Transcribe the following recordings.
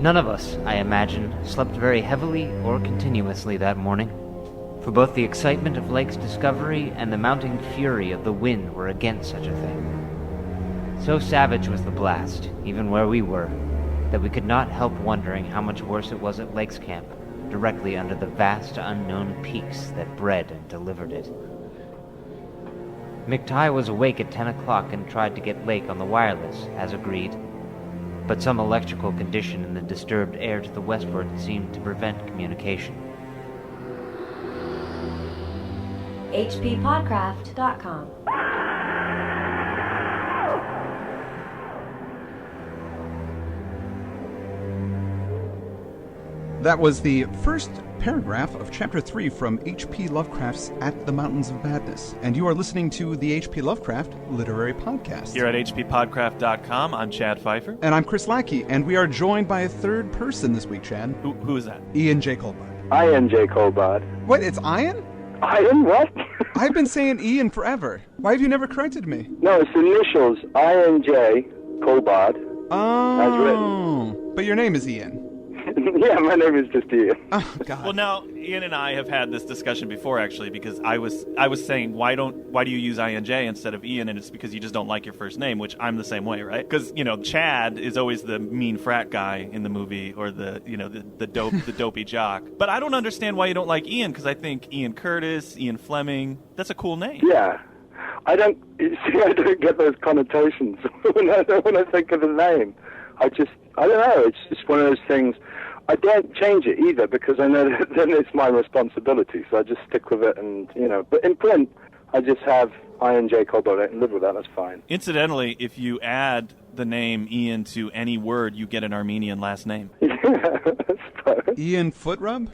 None of us, I imagine, slept very heavily or continuously that morning, for both the excitement of Lake's discovery and the mounting fury of the wind were against such a thing. So savage was the blast, even where we were, that we could not help wondering how much worse it was at Lake's camp, directly under the vast unknown peaks that bred and delivered it. McTighe was awake at 10 o'clock and tried to get Lake on the wireless, as agreed, but some electrical condition in the disturbed air to the westward seemed to prevent communication. HPPodcraft.com. That was the first paragraph of Chapter 3 from H.P. Lovecraft's At the Mountains of Madness. And you are listening to the H.P. Lovecraft Literary Podcast. Here at HPPodcraft.com, I'm Chad Fifer. And I'm Chris Lackey, and we are joined by a third person this week, Chad. Who is that? I.N.J. Culbard. I.N.J. Culbard. What, it's Ian? Ian, what? I've been saying Ian forever. Why have you never corrected me? No, it's initials, I.N.J. Culbard. Oh. As written. But your name is Ian. Yeah, my name is just Ian. Oh, God. Well, now Ian and I have had this discussion before, actually, because I was saying why do you use I.N.J. instead of Ian, and it's because you just don't like your first name, which I'm the same way, right? Because Chad is always the mean frat guy in the movie, or the dopey jock. But I don't understand why you don't like Ian, because I think Ian Curtis, Ian Fleming, that's a cool name. Yeah. I don't get those connotations when I think of the name. I don't know, it's just one of those things. I don't change it either, because I know that then it's my responsibility, so I just stick with it, and, but in print, I just have I.N.J. Culbard and live with that, that's fine. Incidentally, if you add the name Ian to any word, you get an Armenian last name. Yeah, that's fine. Ian Footrub?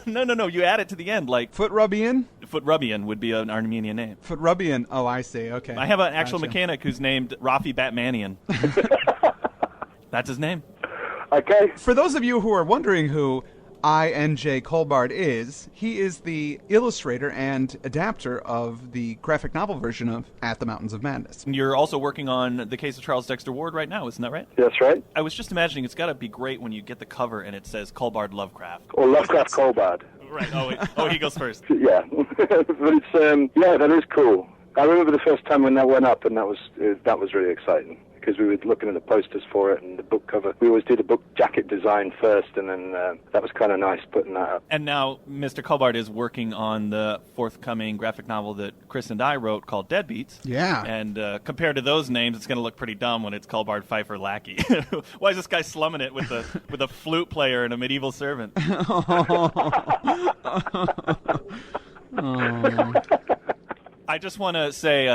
No, you add it to the end, like... Footrub Ian? Footrubbian would be an Armenian name. Footrubbian, oh, I see, okay. I have an actual mechanic who's named Rafi Batmanian. That's his name. Okay. For those of you who are wondering who I.N.J. Culbard is, he is the illustrator and adapter of the graphic novel version of At the Mountains of Madness. You're also working on the case of Charles Dexter Ward right now, isn't that right? That's right. I was just imagining it's got to be great when you get the cover and it says Culbard Lovecraft. Or Lovecraft Culbard. Right. Oh, he goes first. Yeah. But it's, that is cool. I remember the first time when that went up, and that was really exciting, because we were looking at the posters for it and the book cover. We always do the book jacket design first, and then that was kind of nice putting that up. And now Mr. Culbard is working on the forthcoming graphic novel that Chris and I wrote called Deadbeats. Yeah. And compared to those names, it's going to look pretty dumb when it's Culbard, Fifer, Lackey. Why is this guy slumming it with a flute player and a medieval servant? I just want to say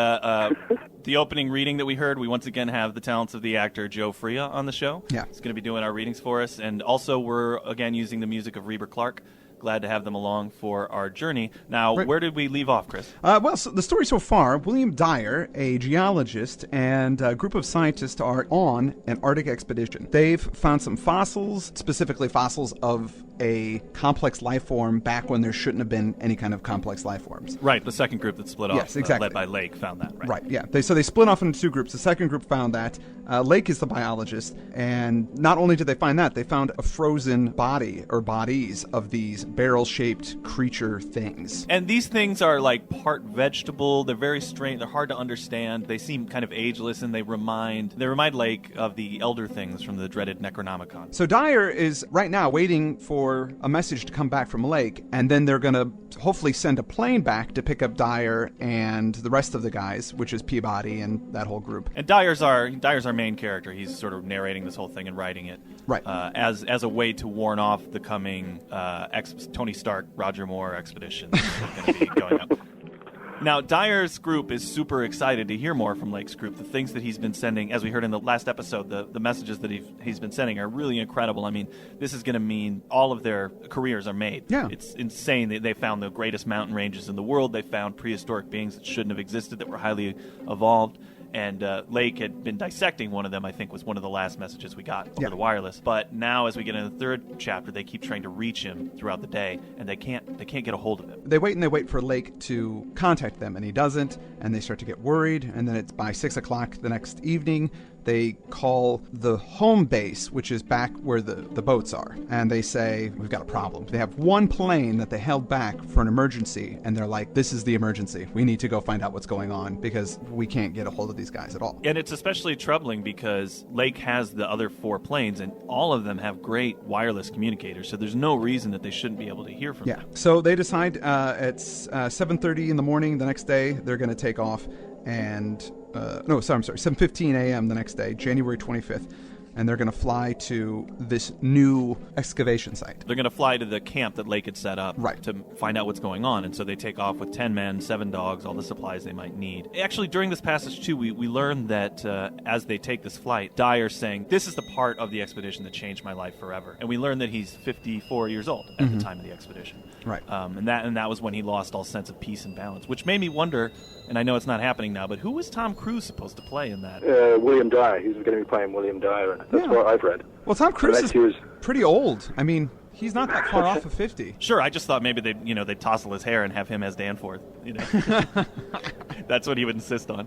the opening reading that we heard, we once again have the talents of the actor Joe Freya on the show. Yeah. He's going to be doing our readings for us. And also we're, again, using the music of Reber Clark. Glad to have them along for our journey. Now, Right. Where did we leave off, Chris? So the story so far, William Dyer, a geologist, and a group of scientists are on an Arctic expedition. They've found some fossils, specifically fossils of a complex life form back when there shouldn't have been any kind of complex life forms. Right, the second group that split off, Yes, exactly. led by Lake, found that, right? Right, yeah. So they split off into two groups. The second group found that. Lake is the biologist, and not only did they find that, they found a frozen body, or bodies, of these barrel-shaped creature things. And these things are like part vegetable. They're very strange. They're hard to understand. They seem kind of ageless, and they remind Lake of the elder things from the dreaded Necronomicon. So Dyer is right now waiting for a message to come back from Lake, and then they're going to hopefully send a plane back to pick up Dyer and the rest of the guys, which is Peabody and that whole group. And Dyer's our main character. He's sort of narrating this whole thing and writing it, right? As a way to warn off the coming Tony Stark, Roger Moore expedition that's going to be going up. Now, Dyer's group is super excited to hear more from Lake's group. The things that he's been sending, as we heard in the last episode, the messages that he's been sending are really incredible. I mean, this is going to mean all of their careers are made. Yeah. It's insane. They found the greatest mountain ranges in the world. They found prehistoric beings that shouldn't have existed, that were highly evolved. And Lake had been dissecting one of them, I think was one of the last messages we got over the wireless. But now, as we get into the third chapter, they keep trying to reach him throughout the day, and they can't get a hold of him. They wait for Lake to contact them, and he doesn't, and they start to get worried, and then it's by 6 o'clock the next evening. they call the home base, which is back where the boats are, and they say, we've got a problem. They have one plane that they held back for an emergency, and they're like, this is the emergency. We need to go find out what's going on because we can't get a hold of these guys at all. And it's especially troubling because Lake has the other 4 planes, and all of them have great wireless communicators, so there's no reason that they shouldn't be able to hear from them. So they decide at 7:30 in the morning the next day, they're going to take off, and 7:15 a.m. the next day, January 25th, and they're going to fly to this new excavation site. They're going to fly to the camp that Lake had set up to find out what's going on, and so they take off with 10 men, 7 dogs, all the supplies they might need. Actually, during this passage, too, we learned that as they take this flight, Dyer's saying, this is the part of the expedition that changed my life forever. And we learned that he's 54 years old at the time of the expedition. Right. And that was when he lost all sense of peace and balance, which made me wonder, and I know it's not happening now, but who was Tom Cruise supposed to play in that? William Dyer. He's going to be playing William Dyer. That's what I've read. Well, Tom Cruise is pretty old. I mean, he's not that far off of 50. Sure, I just thought maybe they'd tousle his hair and have him as Danforth. That's what he would insist on.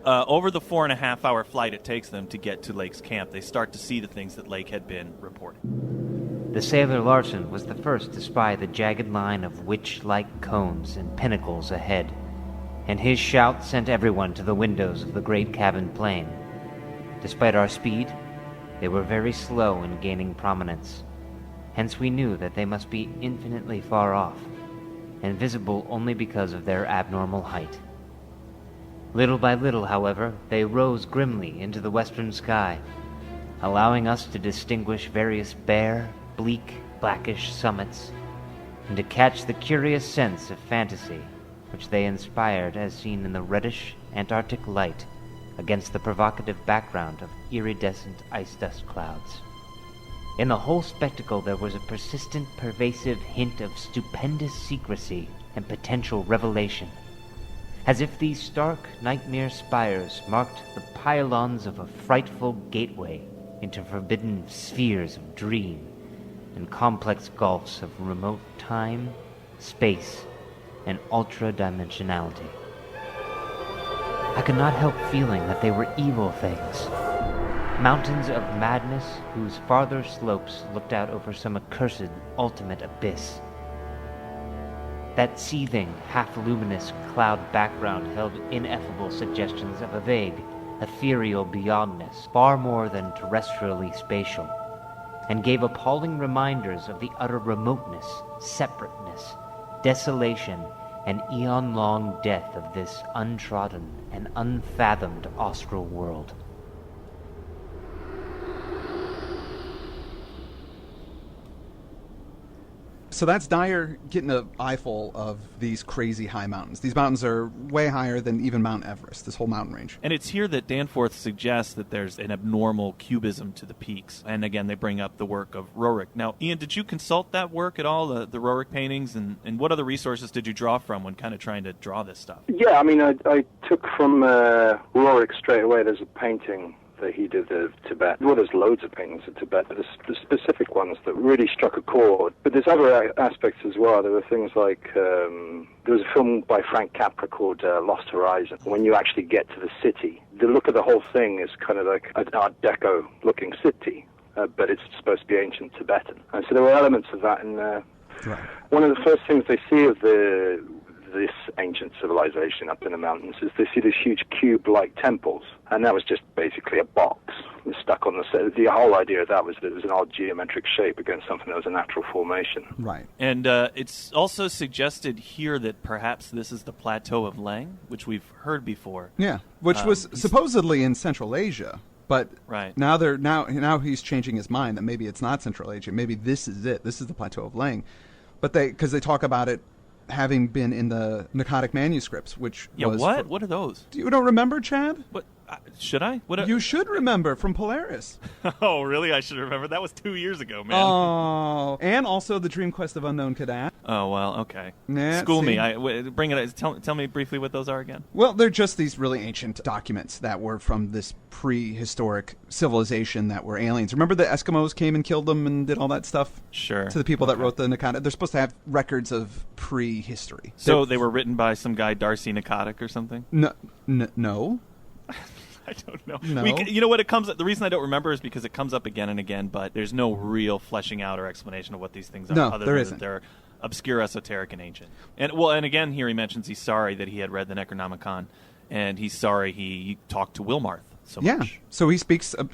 Over the 4.5-hour flight it takes them to get to Lake's camp, they start to see the things that Lake had been reporting. The sailor Larson was the first to spy the jagged line of witch-like cones and pinnacles ahead, and his shout sent everyone to the windows of the great cabin plain. Despite our speed, they were very slow in gaining prominence. Hence we knew that they must be infinitely far off, and visible only because of their abnormal height. Little by little, however, they rose grimly into the western sky, allowing us to distinguish various bare, bleak, blackish summits, and to catch the curious sense of fantasy which they inspired as seen in the reddish Antarctic light against the provocative background of iridescent ice dust clouds. In the whole spectacle there was a persistent, pervasive hint of stupendous secrecy and potential revelation, as if these stark nightmare spires marked the pylons of a frightful gateway into forbidden spheres of dream and complex gulfs of remote time, space, and ultra-dimensionality. I could not help feeling that they were evil things, mountains of madness whose farther slopes looked out over some accursed ultimate abyss. That seething, half-luminous cloud background held ineffable suggestions of a vague, ethereal beyondness, far more than terrestrially spatial, and gave appalling reminders of the utter remoteness, separateness, desolation, and eon-long death of this untrodden and unfathomed austral world. So that's Dyer getting an eyeful of these crazy high mountains. These mountains are way higher than even Mount Everest, this whole mountain range. And it's here that Danforth suggests that there's an abnormal cubism to the peaks. And again, they bring up the work of Roerich. Now, Ian, did you consult that work at all, the Roerich paintings? And what other resources did you draw from when kind of trying to draw this stuff? Yeah, I mean, I took from Roerich straight away. There's a painting that he did of Tibet. Well, there's loads of paintings of Tibet, but there's the specific ones that really struck a chord. But there's other aspects as well. There were things like, there was a film by Frank Capra called Lost Horizon. When you actually get to the city, the look of the whole thing is kind of like an Art Deco-looking city, but it's supposed to be ancient Tibetan. And so there were elements of that in there. Right. One of the first things they see of this ancient civilization up in the mountains is they see these huge cube-like temples, and that was just basically a box stuck on the whole idea of that was that it was an odd geometric shape against something that was a natural formation. Right. And it's also suggested here that perhaps this is the Plateau of Leng, which we've heard before. Yeah, which was supposedly in Central Asia. But now he's changing his mind that maybe it's not Central Asia. Maybe this is it. This is the Plateau of Leng. But because they talk about it having been in the Narcotic manuscripts, which was... What are those? You don't remember, Chad? What? Should I? You should remember from Polaris. Oh, really? I should remember. That was 2 years ago, man. Oh, and also the Dream Quest of Unknown Cadet. Oh, well, okay. School me. Bring it. Tell me briefly what those are again. Well, they're just these really ancient documents that were from this prehistoric civilization that were aliens. Remember the Eskimos came and killed them and did all that stuff? Sure. To the people that wrote the Nakata. They're supposed to have records of prehistory. So they were written by some guy, Darcy Narcotic or something? No. I don't know. No. You know what? The reason I don't remember is because it comes up again and again, but there's no real fleshing out or explanation of what these things are. No, other there than isn't. That they're obscure, esoteric, and ancient. And again, here he mentions he's sorry that he had read the Necronomicon, and he's sorry he talked to Wilmarth so much. So he speaks about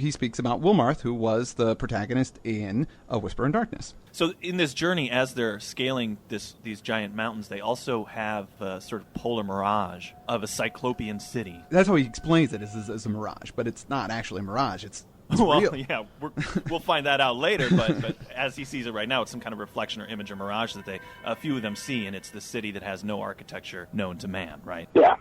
Wilmarth, who was the protagonist in A Whisper in Darkness. So in this journey, as they're scaling these giant mountains, they also have a sort of polar mirage of a cyclopean city. That's how he explains it, as a mirage, but it's not actually a mirage. It's well, real. yeah, we'll find that out later. But as he sees it right now, it's some kind of reflection or image or mirage that a few of them see, and it's the city that has no architecture known to man, right? Yeah,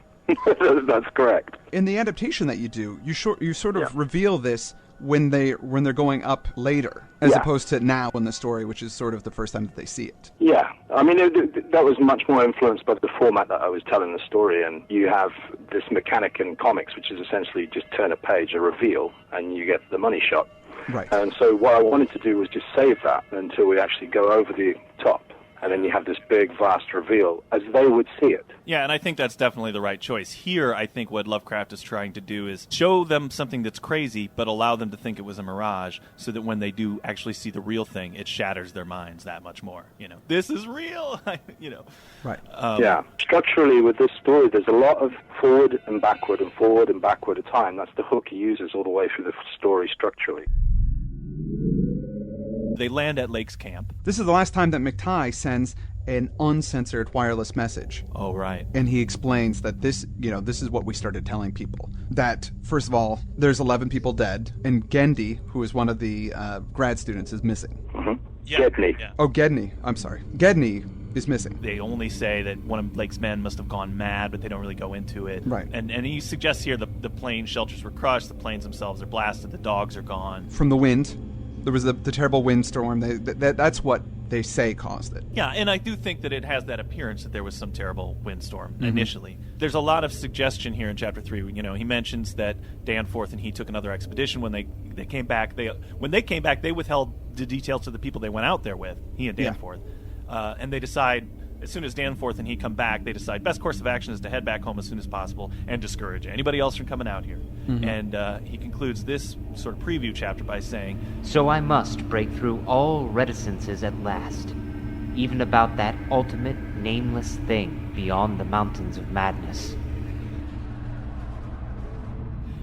that's correct. In the adaptation that you do, you sort of reveal this when they're going up later, as opposed to now in the story, which is sort of the first time that they see it. Yeah, I mean, that was much more influenced by the format that I was telling the story, and you have this mechanic in comics, which is essentially just turn a page, a reveal, and you get the money shot. Right. And so what I wanted to do was just save that until we actually go over the top, and then you have this big, vast reveal as they would see it. Yeah, and I think that's definitely the right choice. Here, I think what Lovecraft is trying to do is show them something that's crazy, but allow them to think it was a mirage, so that when they do actually see the real thing, it shatters their minds that much more. This is real. Right. Structurally, with this story, there's a lot of forward and backward at time. That's the hook he uses all the way through the story structurally. They land at Lake's camp. This is the last time that McTighe sends an uncensored wireless message. Oh, right. And he explains that this is what we started telling people. That, first of all, there's 11 people dead, and Gendy, who is one of the grad students, is missing. Mm-hmm. Yeah. Gedney. Yeah. Oh, Gedney. I'm sorry. Gedney is missing. They only say that one of Lake's men must have gone mad, but they don't really go into it. Right. And he suggests here the plane shelters were crushed, the planes themselves are blasted, the dogs are gone. From the wind. There was the terrible windstorm. That's what they say caused it. Yeah, and I do think that it has that appearance that there was some terrible windstorm initially. There's a lot of suggestion here in Chapter 3. He mentions that Danforth and he took another expedition. When they came back, they withheld the details to the people they went out there with, he and Danforth. And they decide, as soon as Danforth and he come back, they decide best course of action is to head back home as soon as possible and discourage anybody else from coming out here. Mm-hmm. And he concludes this sort of preview chapter by saying, "So I must break through all reticences at last, even about that ultimate nameless thing beyond the mountains of madness."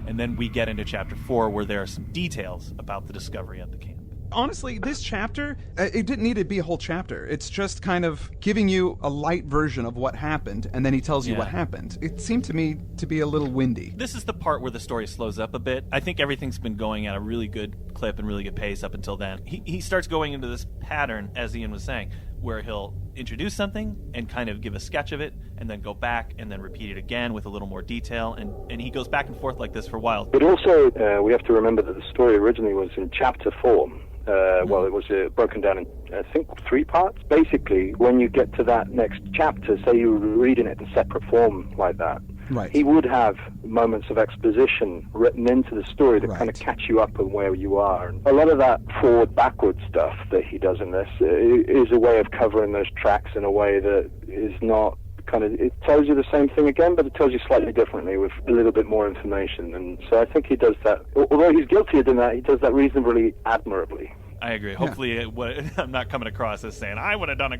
And then we get into Chapter 4, where there are some details about the discovery at the camp. Honestly, this chapter, it didn't need to be a whole chapter. It's just kind of giving you a light version of what happened, and then he tells you what happened. It seemed to me to be a little windy. This is the part where the story slows up a bit. I think everything's been going at a really good clip and really good pace up until then. He starts going into this pattern, as Ian was saying, where he'll introduce something and kind of give a sketch of it, and then go back and then repeat it again with a little more detail, and he goes back and forth like this for a while. But also, we have to remember that the story originally was in chapter form. Well, it was broken down in, I think, 3 parts. Basically, when you get to that next chapter, say you were reading it in separate form like that, right, he would have moments of exposition written into the story that kind of catch you up on where you are. And a lot of that forward-backward stuff that he does in this is a way of covering those tracks in a way that is not it tells you the same thing again, but it tells you slightly differently with a little bit more information. And so I think he does that, although he's guilty of doing that, he does that reasonably admirably. I agree. Hopefully, I'm not coming across as saying I would have done a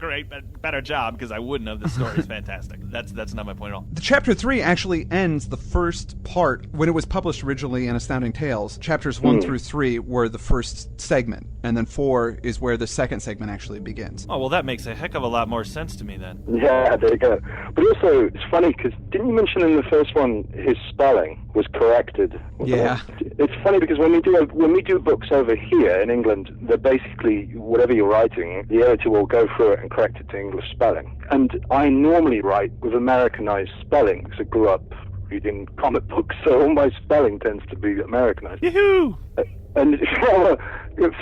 better job, because I wouldn't have. The story is fantastic. That's not my point at all. The Chapter 3 actually ends the first part. When it was published originally in Astounding Tales, Chapters 1 through 3 were the first segment, and then 4 is where the second segment actually begins. Oh, well, that makes a heck of a lot more sense to me then. Yeah, there you go. But also, it's funny, because didn't you mention in the first one his spelling was corrected? Yeah. It's funny because when we do books over here in England, they're basically, whatever you're writing, the editor will go through it and correct it to English spelling. And I normally write with Americanized spelling, because I grew up reading comic books, so all my spelling tends to be Americanized. Yoo-hoo! And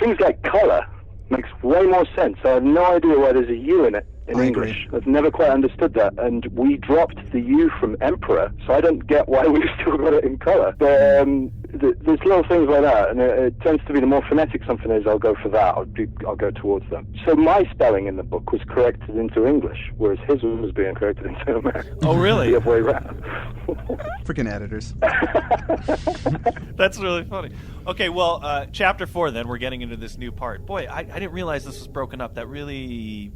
things like color makes way more sense. I have no idea why there's a U in it in English. I've never quite understood that. And we dropped the U from emperor, so I don't get why we've still got it in color. But there's little things like that, and it tends to be the more phonetic something is, I'll go for that. I'll go towards them. So my spelling in the book was corrected into English, whereas his was being corrected into American. Oh, really? The other way around. Freaking editors. That's really funny. Okay, well, chapter 4 then, we're getting into this new part. Boy, I didn't realize this was broken up. That really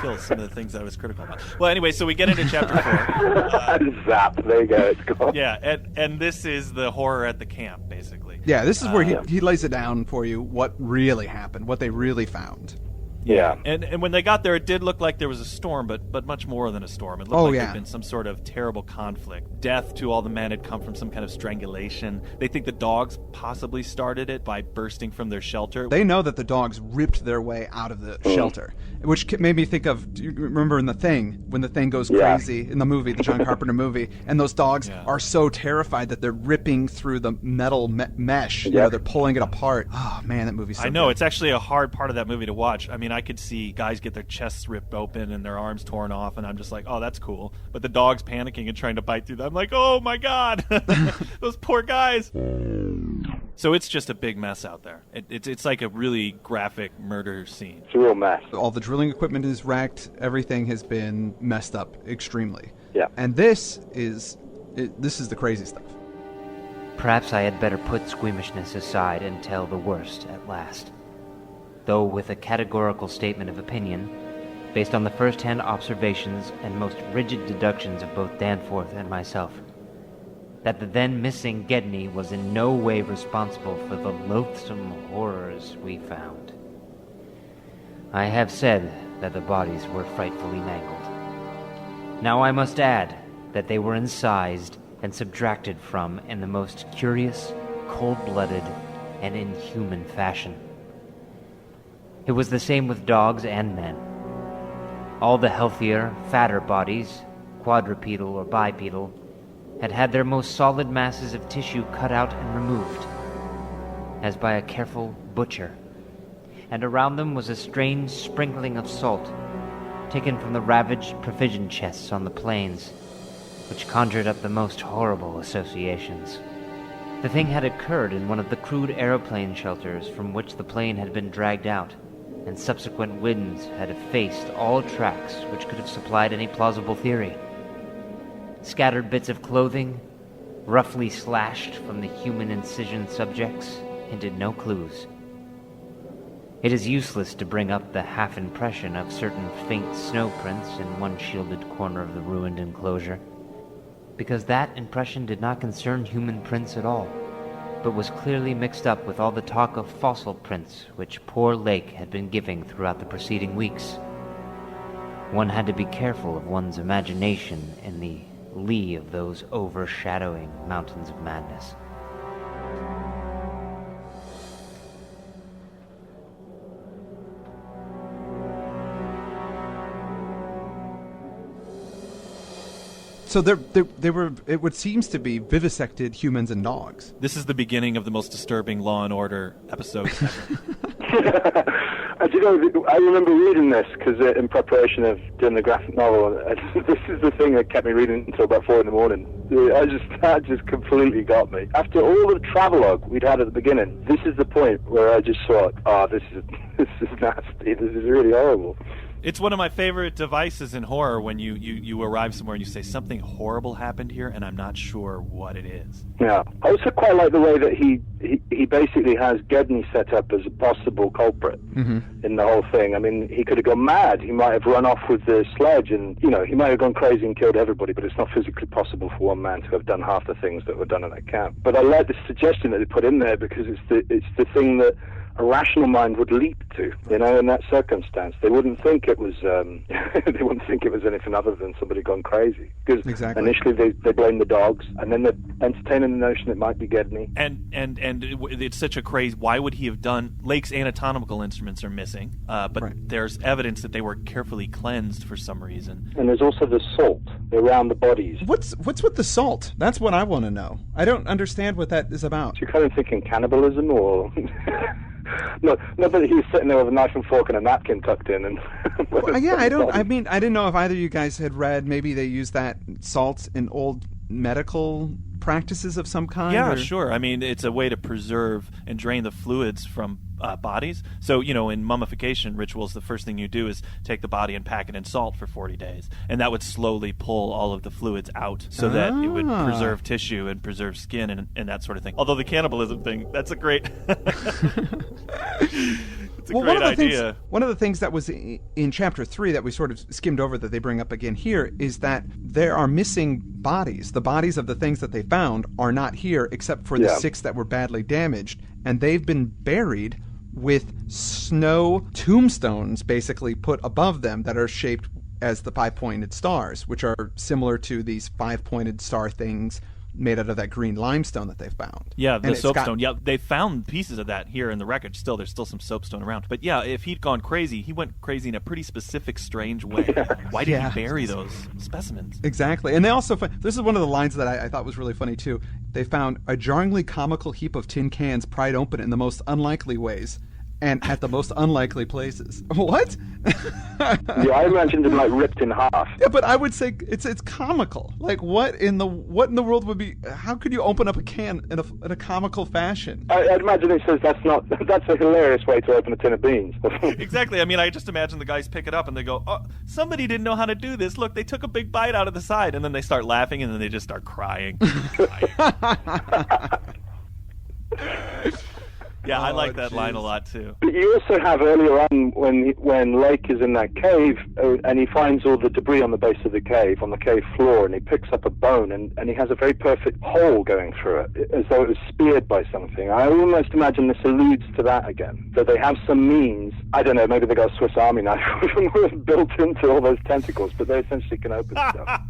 kills some of the things that I was critical about. Well, anyway, so we get into chapter 4. Zap, there you go, it's gone. Yeah, and this is the horror at the camp, basically. Yeah, this is where he lays it down for you what really happened, what they really found. Yeah. And when they got there, it did look like there was a storm, but much more than a storm. It looked like there'd been some sort of terrible conflict. Death to all the men had come from some kind of strangulation. They think the dogs possibly started it by bursting from their shelter. They know that the dogs ripped their way out of the shelter, which made me think of, do you remember in The Thing, when the Thing goes crazy in the movie, the John Carpenter movie, and those dogs are so terrified that they're ripping through the metal mesh. You know, they're pulling it apart. Oh, man, that movie's so I know, good. it's actually a hard part of that movie to watch. I mean, I could see guys get their chests ripped open and their arms torn off, and I'm just like, oh, that's cool. But the dog's panicking and trying to bite through them. I'm like, oh my God, those poor guys. So it's just a big mess out there. It's like a really graphic murder scene. It's a real mess. All the drilling equipment is wrecked. Everything has been messed up extremely. Yeah. And this is the crazy stuff. Perhaps I had better put squeamishness aside and tell the worst at last. Though with a categorical statement of opinion, based on the first-hand observations and most rigid deductions of both Danforth and myself, that the then missing Gedney was in no way responsible for the loathsome horrors we found. I have said that the bodies were frightfully mangled. Now I must add that they were incised and subtracted from in the most curious, cold-blooded, and inhuman fashion. It was the same with dogs and men. All the healthier, fatter bodies, quadrupedal or bipedal, had had their most solid masses of tissue cut out and removed, as by a careful butcher, and around them was a strange sprinkling of salt, taken from the ravaged provision chests on the plains, which conjured up the most horrible associations. The thing had occurred in one of the crude aeroplane shelters from which the plane had been dragged out, and subsequent winds had effaced all tracks which could have supplied any plausible theory. Scattered bits of clothing, roughly slashed from the human incision subjects, hinted no clues. It is useless to bring up the half-impression of certain faint snow prints in one shielded corner of the ruined enclosure, because that impression did not concern human prints at all, but was clearly mixed up with all the talk of fossil prints which poor Lake had been giving throughout the preceding weeks. One had to be careful of one's imagination in the lee of those overshadowing mountains of madness. So they were, it would seems to be vivisected humans and dogs. This is the beginning of the most disturbing Law and Order episode ever. I remember reading this because in preparation of doing the graphic novel, this is the thing that kept me reading until about 4 in the morning. That just completely got me. After all the travelogue we'd had at the beginning, this is the point where I just thought, oh, this is nasty. This is really horrible. It's one of my favorite devices in horror when you arrive somewhere and you say something horrible happened here and I'm not sure what it is. Yeah. I also quite like the way that he basically has Gedney set up as a possible culprit in the whole thing. I mean, he could have gone mad. He might have run off with the sledge and, you know, he might have gone crazy and killed everybody, but it's not physically possible for one man to have done half the things that were done in that camp. But I like the suggestion that they put in there because it's the thing that a rational mind would leap to, you know, in that circumstance. They wouldn't think it was they wouldn't think it was anything other than somebody gone crazy. Because initially they blame the dogs, and then they're entertaining the notion it might be Gedney. And it's such a craze. Why would he have done? Lake's anatomical instruments are missing, but there's evidence that they were carefully cleansed for some reason. And there's also the salt around the bodies. What's with the salt? That's what I want to know. I don't understand what that is about. So you're kind of thinking cannibalism, or No, but he was sitting there with a knife and fork and a napkin tucked in. And well, yeah, I didn't know if either of you guys had read. Maybe they use that salt in old medical practices of some kind? Yeah, or? sure. I mean, it's a way to preserve and drain the fluids from bodies. So, in mummification rituals, the first thing you do is take the body and pack it in salt for 40 days. And that would slowly pull all of the fluids out so that it would preserve tissue and preserve skin and that sort of thing. Although the cannibalism thing, that's a great... It's a great idea. One of the things that was in Chapter 3 that we sort of skimmed over that they bring up again here is that there are missing bodies. The bodies of the things that they found are not here except for the 6 that were badly damaged. And they've been buried with snow tombstones basically put above them that are shaped as the 5-pointed stars, which are similar to these 5-pointed star things made out of that green limestone that they found. Yeah, the soapstone. Yeah, they found pieces of that here in the wreckage. Still, there's still some soapstone around. But yeah, if he'd gone crazy, he went crazy in a pretty specific, strange way. Why did he bury those specimens? Exactly. And they also this is one of the lines that I thought was really funny, too. They found a jarringly comical heap of tin cans pried open in the most unlikely ways and at the most unlikely places. What? Yeah, I imagined them ripped in half. Yeah, but I would say it's comical. Like, what in the world would be? How could you open up a can in a comical fashion? I'd imagine it says that's a hilarious way to open a tin of beans. Exactly. I mean, I just imagine the guys pick it up and they go, "Oh, somebody didn't know how to do this. Look, they took a big bite out of the side," and then they start laughing, and then they just start crying. Yeah, I like that line a lot, too. But you also have earlier on when Lake is in that cave and he finds all the debris on the base of the cave, on the cave floor, and he picks up a bone and he has a very perfect hole going through it, as though it was speared by something. I almost imagine this alludes to that again, that they have some means. I don't know, maybe they got a Swiss Army knife built into all those tentacles, but they essentially can open stuff.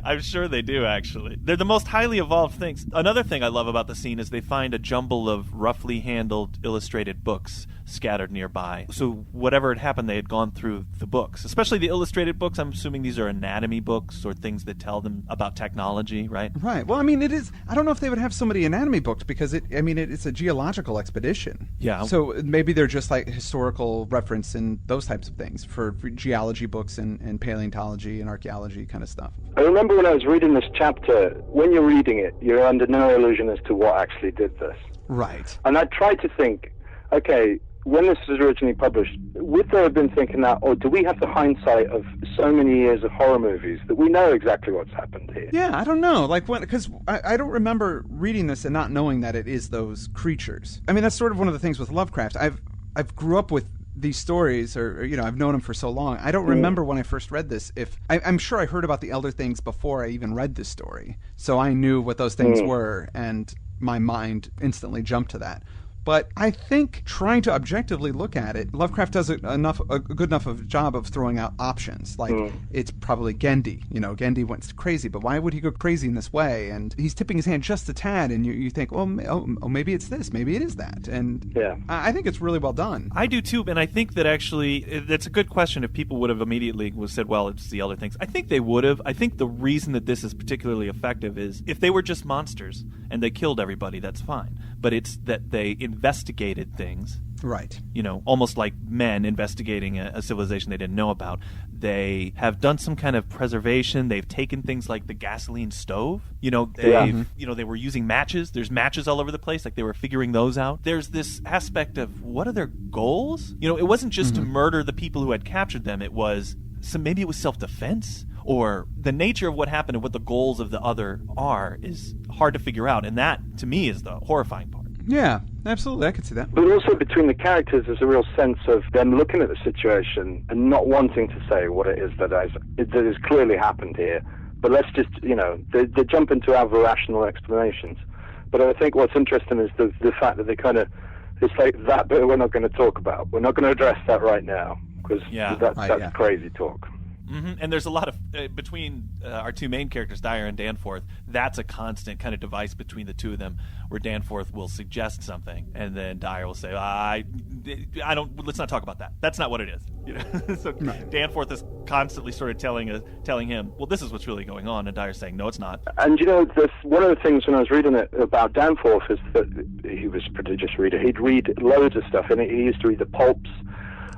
I'm sure they do, actually. They're the most highly evolved things. Another thing I love about the scene is they find a jumble of roughly handled illustrated books scattered nearby. So whatever had happened, they had gone through the books, especially the illustrated books. I'm assuming these are anatomy books or things that tell them about technology, right? Right. Well, I mean, it is. I don't know if they would have so many anatomy books because it's a geological expedition. Yeah. So maybe they're just like historical reference and those types of things for geology books and paleontology and archaeology kind of stuff. I remember when I was reading this chapter, when you're reading it, you're under no illusion as to what actually did this. Right. And I tried to think, okay, when this was originally published, would they have been thinking that, or do we have the hindsight of so many years of horror movies that we know exactly what's happened here? Yeah, I don't know. Because I don't remember reading this and not knowing that it is those creatures. I mean, that's sort of one of the things with Lovecraft. I've grew up with these stories, or I've known them for so long. I don't remember when I first read this. I'm sure I heard about the Elder Things before I even read this story, so I knew what those things were, and my mind instantly jumped to that. But I think trying to objectively look at it, Lovecraft does a good enough of a job of throwing out options. Like, it's probably Gendy. Gendy went crazy, but why would he go crazy in this way? And he's tipping his hand just a tad, and you think, maybe it's this, maybe it is that. And I think it's really well done. I do too, and I think that actually, it's a good question if people would have immediately said, well, it's the Elder Things. I think they would have. I think the reason that this is particularly effective is if they were just monsters and they killed everybody, that's fine. But it's that they investigated things. Right. Almost like men investigating a civilization they didn't know about. They have done some kind of preservation. They've taken things like the gasoline stove. They were using matches. There's matches all over the place. Like they were figuring those out. There's this aspect of what are their goals? It wasn't just to murder the people who had captured them. It was maybe it was self-defense. Or the nature of what happened and what the goals of the other are is hard to figure out. And that, to me, is the horrifying part. Yeah, absolutely. I could see that. But also between the characters, there's a real sense of them looking at the situation and not wanting to say what it is that has clearly happened here. But let's just, they jump into other rational explanations. But I think what's interesting is the fact that it's like that bit we're not going to talk about. We're not going to address that right now because that's crazy talk. Mm-hmm. And there's a lot of, between our two main characters, Dyer and Danforth, that's a constant kind of device between the two of them, where Danforth will suggest something, and then Dyer will say, let's not talk about that. That's not what it is. So right. Danforth is constantly sort of telling him, well, this is what's really going on, and Dyer's saying, no, it's not. And one of the things when I was reading it about Danforth is that he was a prodigious reader. He'd read loads of stuff, and he used to read the pulps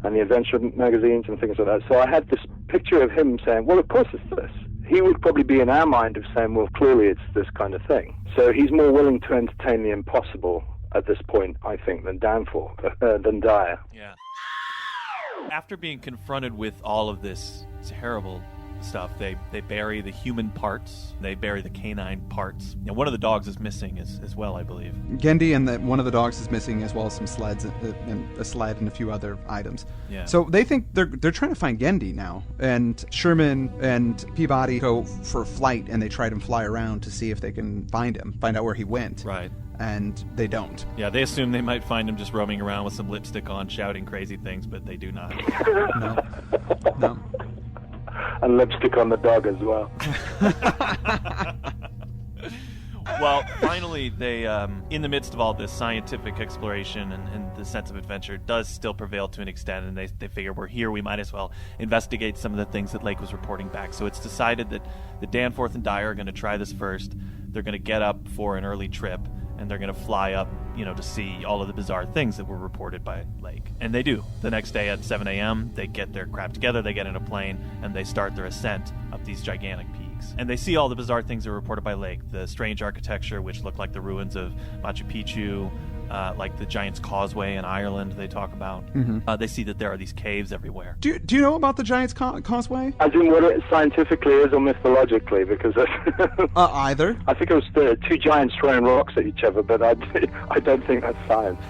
and the adventure magazines and things like that. So I had this picture of him saying, well, of course it's this. he would probably be in our mind of saying, well, clearly it's this kind of thing. So he's more willing to entertain the impossible at this point, I think, than Dyer. Yeah. After being confronted with all of this terrible stuff, they bury the human parts, they bury the canine parts. And one of the dogs is missing as well, I believe. Gendy and one of the dogs is missing, as well as some sleds and a sled and a few other items. Yeah. So they think they're trying to find Gendy now, and Sherman and Peabody go for a flight, and they try to fly around to see if they can find out where he went. Right. And they don't. Yeah, they assume they might find him just roaming around with some lipstick on, shouting crazy things, but they do not. No. And lipstick on the dog as well. Well, finally, they, in the midst of all this scientific exploration and the sense of adventure does still prevail to an extent, and they figure we're here, we might as well investigate some of the things that Lake was reporting back. So it's decided that Danforth and Dyer are going to try this first. They're going to get up for an early trip, and they're going to fly up, to see all of the bizarre things that were reported by Lake. And they do. The next day at 7 a.m., they get their crap together, they get in a plane, and they start their ascent up these gigantic peaks. And they see all the bizarre things that were reported by Lake. The strange architecture, which looked like the ruins of Machu Picchu, like the Giants Causeway in Ireland they talk about. Mm-hmm. They see that there are these caves everywhere. Do you know about the Giants Causeway? As in what it scientifically is or mythologically, because Either. I think it was the two giants throwing rocks at each other, but I don't think that's science.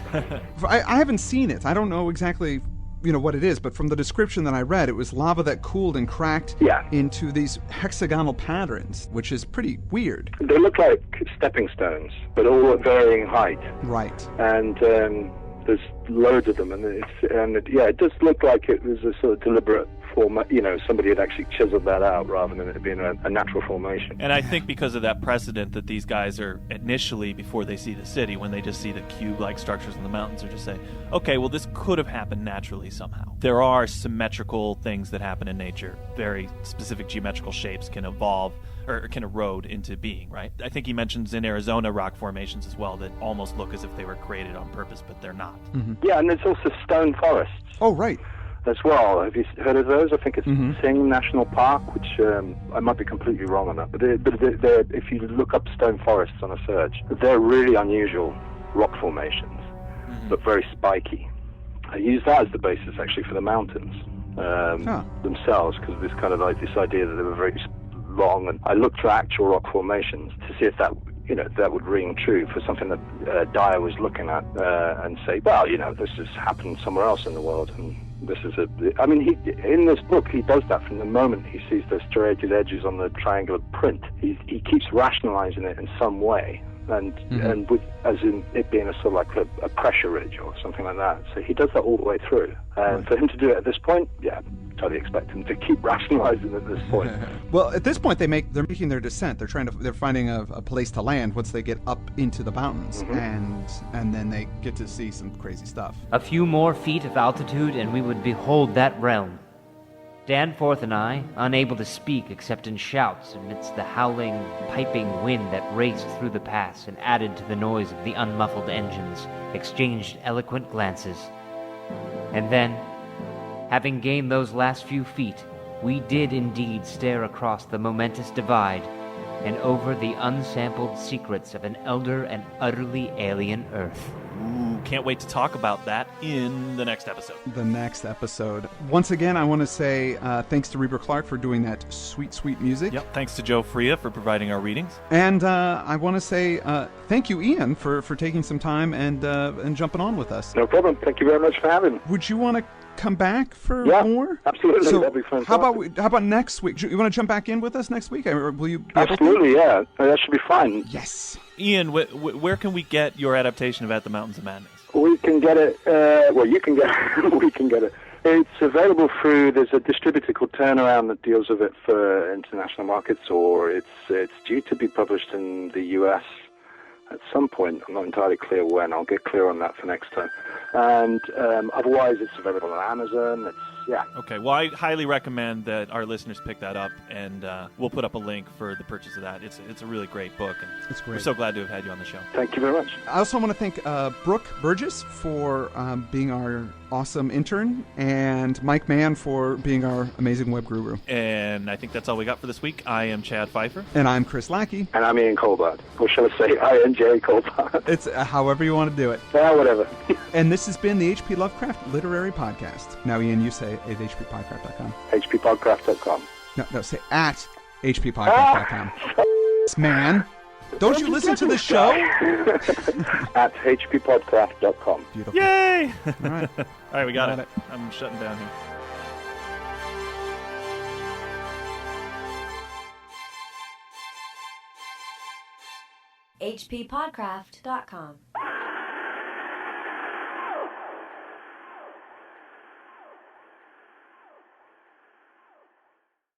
I haven't seen it. I don't know exactly what it is, but from the description that I read, it was lava that cooled and cracked into these hexagonal patterns, which is pretty weird. They look like stepping stones, but all at varying height. Right. And there's loads of them, and it does look like it was a sort of deliberate form. Somebody had actually chiseled that out rather than it being a natural formation. And I think because of that precedent that these guys are initially, before they see the city, when they just see the cube-like structures in the mountains, are just saying, okay, well, this could have happened naturally somehow. There are symmetrical things that happen in nature. Very specific geometrical shapes can evolve or can erode into being, right? I think he mentions in Arizona rock formations as well that almost look as if they were created on purpose, but they're not. Mm-hmm. Yeah, and there's also stone forests. Oh, right. As well. Have you heard of those? I think it's Sing National Park, which I might be completely wrong on that. But if you look up stone forests on a search, they're really unusual rock formations, but very spiky. I use that as the basis actually for the mountains themselves, because this kind of like this idea that they were very long. And I looked for actual rock formations to see if that would ring true for something that Dyer was looking at and say, well, this has happened somewhere else in the world, and this is in this book, he does that from the moment he sees the striated edges on the triangular print. He keeps rationalizing it in some way, and with, as in it being a sort of like a pressure ridge or something like that. So he does that all the way through. And for him to do it at this point, totally expect him to keep rationalizing at this point. Well, at this point, they're making their descent. They're finding a place to land once they get up into the mountains, and then they get to see some crazy stuff. A few more feet of altitude, and we would behold that realm. Danforth and I, unable to speak except in shouts amidst the howling, piping wind that raced through the pass and added to the noise of the unmuffled engines, exchanged eloquent glances. And then, having gained those last few feet, we did indeed stare across the momentous divide and over the unsampled secrets of an elder and utterly alien Earth. Ooh, can't wait to talk about that in the next episode. Once again, I want to say thanks to Reber Clark for doing that sweet, sweet music. Yep, thanks to Joe Freya for providing our readings. And I want to say thank you, Ian, for taking some time and jumping on with us. No problem. Thank you very much for having me. Would you want to come back for more? Absolutely. So that'd be fantastic. How about next week? You want to jump back in with us next week? Or will you be Absolutely, yeah. That should be fine. Yes. Ian, where can we get your adaptation of At the Mountains of Madness? We can get it, you can get it, we can get it. It's available there's a distributor called Turnaround that deals with it for international markets, or it's due to be published in the US at some point. I'm not entirely clear when. I'll get clear on that for next time. And otherwise, it's available on Amazon. It's Yeah. Okay, well, I highly recommend that our listeners pick that up, and we'll put up a link for the purchase of that. It's a really great book, and It's great. we're so glad to have had you on the show. Thank you very much. I also want to thank Brooke Burgess for being our awesome intern, and Mike Mann for being our amazing web guru. And I think that's all we got for this week. I am Chad Fifer. And I'm Chris Lackey. And I'm Ian Culbard. Or shall I say I.N.J. Culbard? It's however you want to do it. Yeah, whatever. And this has been the H.P. Lovecraft Literary Podcast. Now, Ian, you say at HPPodcraft.com. HPPodcraft.com. No, say at HPPodcraft.com. Man, don't you listen to the show? At HPPodcraft.com. Beautiful. Yay! All right. All right, we got Got it. it. I'm shutting down here. HPPodcraft.com.